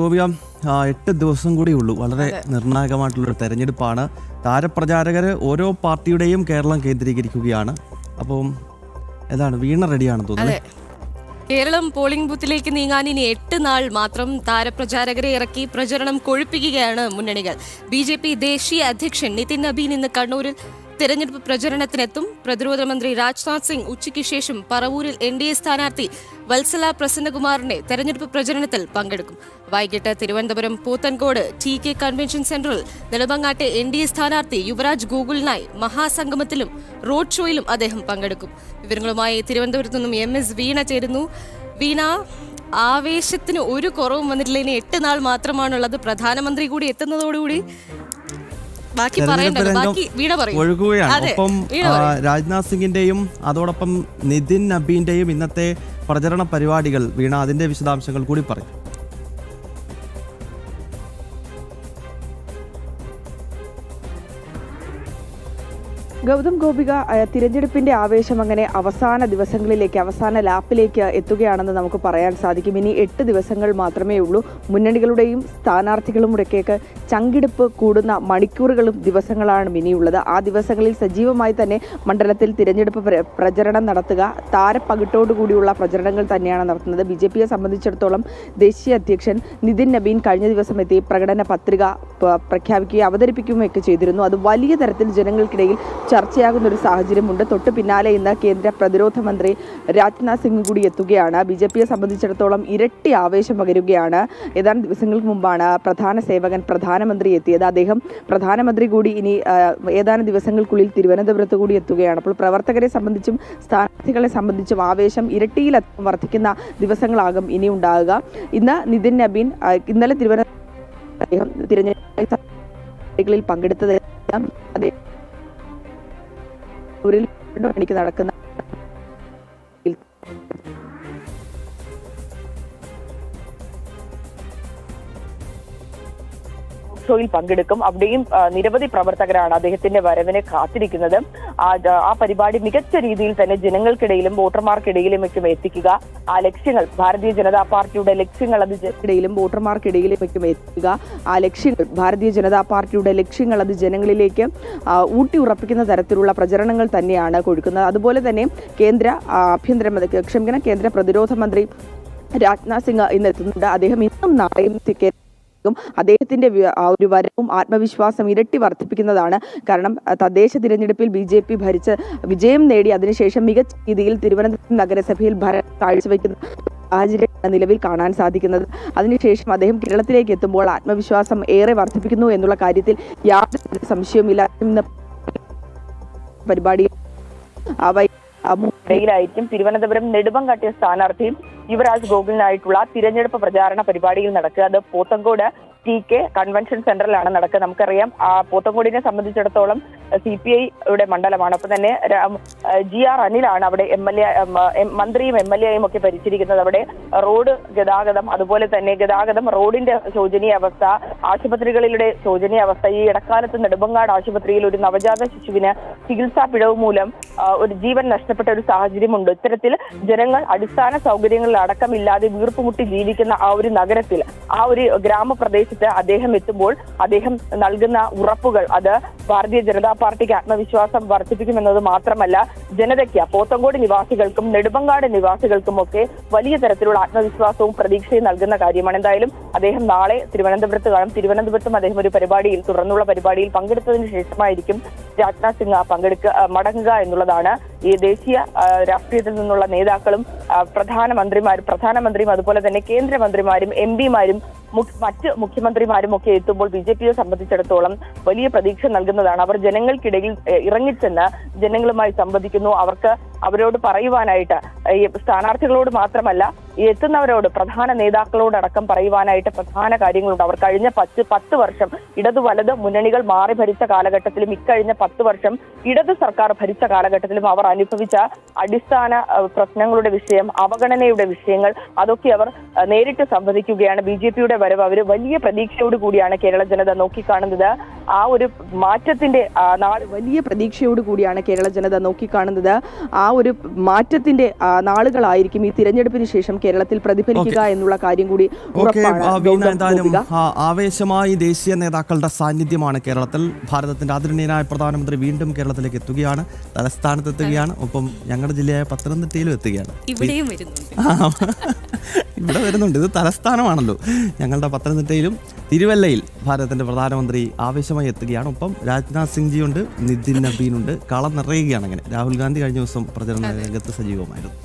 ഗോപിക 8 ദിവസം കൂടി ഉള്ളൂ. വളരെ നിർണായകമായിട്ടുള്ളൊരു തെരഞ്ഞെടുപ്പാണ്. താരപ്രചാരകർ ഓരോ പാർട്ടിയുടെയും കേരളം കേന്ദ്രീകരിക്കുകയാണ്. അപ്പം ഏതാണ് വീണ റെഡിയാണെന്ന് തോന്നുന്നത്. കേരളം പോളിംഗ് ബൂത്തിലേക്ക് നീങ്ങാൻ ഇനി 8 നാൾ മാത്രം. താരപ്രചാരകരെ ഇറക്കി പ്രചരണം കൊഴുപ്പിക്കുകയാണ് മുന്നണികൾ. BJP ദേശീയ അധ്യക്ഷൻ നിതിൻ നബീൻ ഇന്ന് കണ്ണൂരിൽ തെരഞ്ഞെടുപ്പ് പ്രചരണത്തിനെത്തും. പ്രതിരോധ മന്ത്രി രാജ്നാഥ് സിംഗ് ഉച്ചയ്ക്ക് ശേഷം പറവൂരിൽ NDA സ്ഥാനാർത്ഥി വത്സല പ്രസന്നകുമാറിന്റെ തെരഞ്ഞെടുപ്പ് പ്രചരണത്തിൽ പങ്കെടുക്കും. വൈകിട്ട് തിരുവനന്തപുരം പോത്തൻകോട് TK കൺവെൻഷൻ സെന്ററിൽ നെടുമങ്ങാട്ടെ NDA സ്ഥാനാർത്ഥി യുവരാജ് ഗോകുലിനായി മഹാസംഗമത്തിലും റോഡ് ഷോയിലും അദ്ദേഹം പങ്കെടുക്കും. വിവരങ്ങളുമായി തിരുവനന്തപുരത്ത് നിന്നും MS വീണ ചേരുന്നു. വീണ, ആവേശത്തിന് ഒരു കുറവും വന്നിട്ടില്ല. ഇനി 8 നാൾ മാത്രമാണുള്ളത്. പ്രധാനമന്ത്രി കൂടി എത്തുന്നതോടുകൂടി ഒഴുകുകയാണ്. ഒപ്പം രാജ്നാഥ് സിംഗിന്റെയും അതോടൊപ്പം നിതിൻ നബീന്റെയും ഇന്നത്തെ പ്രചരണ പരിപാടികൾ വീണ അതിന്റെ വിശദാംശങ്ങൾ കൂടി പറയും. ഗൗതം, ഗോപിക, തിരഞ്ഞെടുപ്പിന്റെ ആവേശം അങ്ങനെ അവസാന ദിവസങ്ങളിലേക്ക്, അവസാന ലാപ്പിലേക്ക് എത്തുകയാണെന്ന് നമുക്ക് പറയാൻ സാധിക്കും. ഇനി 8 ദിവസങ്ങൾ മാത്രമേ ഉള്ളൂ. മുന്നണികളുടെയും സ്ഥാനാർത്ഥികളുടെയൊക്കെ ചങ്കിടിപ്പ് കൂടുന്ന മണിക്കൂറുകളും ദിവസങ്ങളാണ് ഇനിയുള്ളത്. ആ ദിവസങ്ങളിൽ സജീവമായി തന്നെ മണ്ഡലത്തിൽ തിരഞ്ഞെടുപ്പ് പ്രചരണം നടത്തുക, താരപ്പകിട്ടോടുകൂടിയുള്ള പ്രചരണങ്ങൾ തന്നെയാണ് നടത്തുന്നത്. BJPയെ സംബന്ധിച്ചിടത്തോളം ദേശീയ അധ്യക്ഷൻ നിതിൻ നബീൻ കഴിഞ്ഞ ദിവസം എത്തി പ്രകടന പത്രിക പ്രഖ്യാപിക്കുകയും അവതരിപ്പിക്കുകയൊക്കെ ചെയ്തിരുന്നു. അത് വലിയ തരത്തിൽ ജനങ്ങൾക്കിടയിൽ ചർച്ചയാകുന്ന ഒരു സാഹചര്യമുണ്ട്. തൊട്ട് പിന്നാലെ ഇന്ന് കേന്ദ്ര പ്രതിരോധ മന്ത്രി രാജ്നാഥ് സിംഗ് കൂടി എത്തുകയാണ്. BJPയെ സംബന്ധിച്ചിടത്തോളം ഇരട്ടി ആവേശം പകരുകയാണ്. ഏതാനും ദിവസങ്ങൾക്ക് മുമ്പാണ് പ്രധാന സേവകൻ പ്രധാനമന്ത്രി എത്തിയത്. അദ്ദേഹം പ്രധാനമന്ത്രി കൂടി ഇനി ഏതാനും ദിവസങ്ങൾക്കുള്ളിൽ തിരുവനന്തപുരത്ത് കൂടി എത്തുകയാണ്. അപ്പോൾ പ്രവർത്തകരെ സംബന്ധിച്ചും സ്ഥാനാർത്ഥികളെ സംബന്ധിച്ചും ആവേശം ഇരട്ടിയിൽ വർദ്ധിക്കുന്ന ദിവസങ്ങളാകും ഇനി ഉണ്ടാകുക. ഇന്ന് നിതിൻ നബീൻ ഇന്നലെ തിരഞ്ഞെടുപ്പിൽ പങ്കെടുത്തത് മണിക്ക് നടക്കുന്ന ഷോയിൽ പങ്കെടുക്കും. അവിടെയും നിരവധി പ്രവർത്തകരാണ് അദ്ദേഹത്തിന്റെ വരവിനെ കാത്തിരിക്കുന്നത്. ആ പരിപാടി മികച്ച രീതിയിൽ തന്നെ ജനങ്ങൾക്കിടയിലും വോട്ടർമാർക്കിടയിലും ഒക്കെ എത്തിക്കുക. ആ ലക്ഷ്യങ്ങൾ ഭാരതീയ ജനതാ പാർട്ടിയുടെ ലക്ഷ്യങ്ങൾ വോട്ടർമാർക്കിടയിലും ഒക്കെ എത്തിക്കുക. ആ ലക്ഷ്യങ്ങൾ ഭാരതീയ ജനതാ പാർട്ടിയുടെ ലക്ഷ്യങ്ങൾ അത് ജനങ്ങളിലേക്ക് ഊട്ടി ഉറപ്പിക്കുന്ന തരത്തിലുള്ള പ്രചരണങ്ങൾ തന്നെയാണ് കൊഴുക്കുന്നത്. അതുപോലെ തന്നെ കേന്ദ്ര പ്രതിരോധ മന്ത്രി രാജ്നാഥ് സിംഗ് ഇന്ന് എത്തുന്നുണ്ട്. അദ്ദേഹം ഇന്നും നാളെയും അദ്ദേഹത്തിന്റെ ഒരു വരവും ആത്മവിശ്വാസം ഇരട്ടി വർദ്ധിപ്പിക്കുന്നതാണ്. കാരണം തദ്ദേശ തിരഞ്ഞെടുപ്പിൽ BJP ഭരിച്ച് വിജയം നേടി അതിനുശേഷം മികച്ച രീതിയിൽ തിരുവനന്തപുരം നഗരസഭയിൽ ഭരണം കാഴ്ചവെക്കുന്ന സാഹചര്യമാണ് നിലവിൽ കാണാൻ സാധിക്കുന്നത്. അതിനുശേഷം അദ്ദേഹം കേരളത്തിലേക്ക് എത്തുമ്പോൾ ആത്മവിശ്വാസം ഏറെ വർദ്ധിപ്പിക്കുന്നു എന്നുള്ള കാര്യത്തിൽ യാതൊരു സംശയവുമില്ല. പരിപാടി ായിരിക്കും തിരുവനന്തപുരം നെടുമങ്ങാട്ടെ സ്ഥാനാർത്ഥി യുവരാജ് ഗോകുലിനായിട്ടുള്ള തിരഞ്ഞെടുപ്പ് പ്രചാരണ പരിപാടിയിൽ നടക്കുക. അത് പോത്തങ്കോട് TK കൺവെൻഷൻ സെന്ററിലാണ് നടക്കുക. നമുക്കറിയാം പോത്തങ്കോടിനെ സംബന്ധിച്ചിടത്തോളം CPI-യുടെ മണ്ഡലമാണ്. അപ്പൊ തന്നെ GR അനിലാണ് അവിടെ മന്ത്രിയും MLA-യും ഒക്കെ ഭരിച്ചിരിക്കുന്നത്. അവിടെ റോഡ് ഗതാഗതം, അതുപോലെ തന്നെ റോഡിന്റെ ശോചനീയാവസ്ഥ, ആശുപത്രികളിലെ ശോചനീയാവസ്ഥ. ഈ ഇടക്കാലത്ത് നെടുമങ്ങാട് ആശുപത്രിയിൽ ഒരു നവജാത ശിശുവിന് ചികിത്സാ പിഴവ് മൂലം ഒരു ജീവൻ നഷ്ടപ്പെട്ട ഒരു സാഹചര്യമുണ്ട്. ഇത്തരത്തിൽ ജനങ്ങൾ അടിസ്ഥാന സൗകര്യങ്ങളിൽ അടക്കമില്ലാതെ വീർപ്പുമുട്ടി ജീവിക്കുന്ന ആ ഒരു നഗരത്തിൽ, ആ ഒരു ഗ്രാമപ്രദേശത്ത് അദ്ദേഹം എത്തുമ്പോൾ അദ്ദേഹം നൽകുന്ന ഉറപ്പുകൾ അത് ഭാരതീയ ജനതാ പാർട്ടിക്ക് ആത്മവിശ്വാസം വർദ്ധിപ്പിക്കുമെന്നത് മാത്രമല്ല, ജനതയ്ക്ക്, പോത്തങ്കോട് നിവാസികൾക്കും നെടുമങ്ങാട് നിവാസികൾക്കും ഒക്കെ വലിയ തരത്തിലുള്ള ആത്മവിശ്വാസവും പ്രതീക്ഷയും നൽകുന്ന കാര്യമാണ്. എന്തായാലും അദ്ദേഹം നാളെ തിരുവനന്തപുരത്ത് കാണും. തിരുവനന്തപുരത്തും അദ്ദേഹം ഒരു പരിപാടിയിൽ, തുടർന്നുള്ള പരിപാടിയിൽ പങ്കെടുത്തതിന് ശേഷമായിരിക്കും രാജ്നാഥ് സിംഗ് മടങ്ങുക എന്നുള്ളതാണ്. ഈ ദേശീയ രാഷ്ട്രീയത്തിൽ നിന്നുള്ള നേതാക്കളും പ്രധാനമന്ത്രിയും അതുപോലെ തന്നെ കേന്ദ്രമന്ത്രിമാരും MP-മാരും മറ്റ് മുഖ്യമന്ത്രിമാരും ഒക്കെ എത്തുമ്പോൾ BJPയെ സംബന്ധിച്ചിടത്തോളം വലിയ പ്രതീക്ഷ നൽകുന്നതാണ്. അവർ ജനങ്ങൾക്കിടയിൽ ഇറങ്ങിച്ചെന്ന് ജനങ്ങളുമായി സംവദിക്കുന്നു. അവരോട് പറയുവാനായിട്ട്, സ്ഥാനാർത്ഥികളോട് മാത്രമല്ല എത്തുന്നവരോട്, പ്രധാന നേതാക്കളോടടക്കം പറയുവാനായിട്ട് പ്രധാന കാര്യങ്ങളുണ്ട്. അവർ കഴിഞ്ഞ 10 വർഷം ഇടതു വലത് മുന്നണികൾ മാറി ഭരിച്ച കാലഘട്ടത്തിലും ഇക്കഴിഞ്ഞ 10 വർഷം ഇടതു സർക്കാർ ഭരിച്ച കാലഘട്ടത്തിലും അവർ അനുഭവിച്ച അടിസ്ഥാന പ്രശ്നങ്ങളുടെ വിഷയം, അവഗണനയുടെ വിഷയങ്ങൾ, അതൊക്കെ അവർ നേരിട്ട് സംവദിക്കുകയാണ്. BJPയുടെ വരവ് അവർ വലിയ പ്രതീക്ഷയോട് കൂടിയാണ് കേരള ജനത നോക്കിക്കാണുന്നത്. ആ ഒരു മാറ്റത്തിന്റെ നാൾ വലിയ പ്രതീക്ഷയോട് കൂടിയാണ് കേരള ജനത നോക്കിക്കാണുന്നത്. ആ ഒരു മാറ്റത്തിന്റെ നാളുകളായിരിക്കും ഈ തിരഞ്ഞെടുപ്പിന് ശേഷം കേരളത്തിൽ പ്രതിഫലിക്കുക എന്നുള്ള കാര്യം കൂടി എന്തായാലും ആവേശമായി ദേശീയ നേതാക്കളുടെ സാന്നിധ്യമാണ് കേരളത്തിൽ. ഭാരതത്തിന്റെ ആദരണീയനായ പ്രധാനമന്ത്രി വീണ്ടും കേരളത്തിലേക്ക് എത്തുകയാണ്, തലസ്ഥാനത്ത് എത്തുകയാണ്, ഒപ്പം ഞങ്ങളുടെ ജില്ലയായ പത്തനംതിട്ടയിലും എത്തുകയാണ്. ഇവിടെ വരുന്നുണ്ട്, ഇത് തലസ്ഥാനമാണല്ലോ. ഞങ്ങളുടെ പത്തനംതിട്ടയിലും തിരുവല്ലയിൽ ഭാരതത്തിന്റെ പ്രധാനമന്ത്രി ആവേശമായി എത്തുകയാണ്. ഒപ്പം രാജ്നാഥ് സിംഗ് ജിയുണ്ട്, നിതിൻ നബീനുണ്ട്. കളം നിറയുകയാണ്. അങ്ങനെ രാഹുൽ ഗാന്ധി കഴിഞ്ഞ ദിവസം പ്രചരണ രംഗത്ത് സജീവമായിരുന്നു.